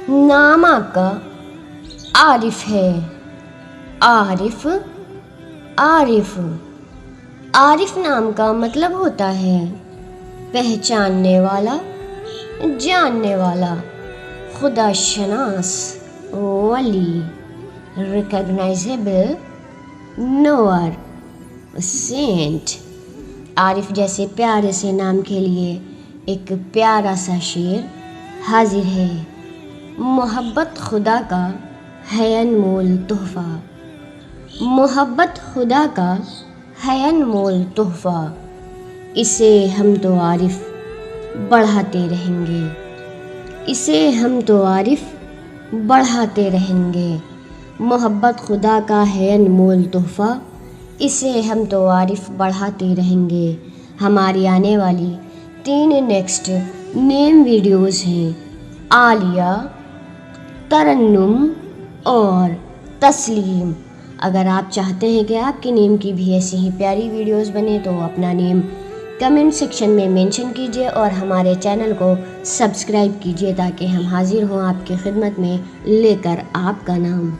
نام آپ کا عارف ہے. عارف عارف عارف نام کا مطلب ہوتا ہے پہچاننے والا، جاننے والا، خدا شناس، ولی، ریکگنائزیبل، نوور، سینٹ. عارف جیسے پیارے سے نام کے لیے ایک پیارا سا شعر حاضر ہے. محبت خدا کا ہے انمول تحفہ. محبت خدا کا ہے انمول تحفہ. اسے ہم تو عارف بڑھاتے رہیں گے. اسے ہم تو عارف بڑھاتے رہیں گے. محبت خدا کا ہے انمول تحفہ. اسے ہم تو عارف بڑھاتے رہیں گے. ہماری آنے والی 3 نیکسٹ نیم ویڈیوز ہیں عالیہ، ترنم اور تسلیم. اگر آپ چاہتے ہیں کہ آپ کے نیم کی بھی ایسی ہی پیاری ویڈیوز بنے تو اپنا نیم کمنٹ سیکشن میں مینشن کیجیے اور ہمارے چینل کو سبسکرائب کیجیے تاکہ ہم حاضر ہوں آپ کی خدمت میں لے کر آپ کا نام.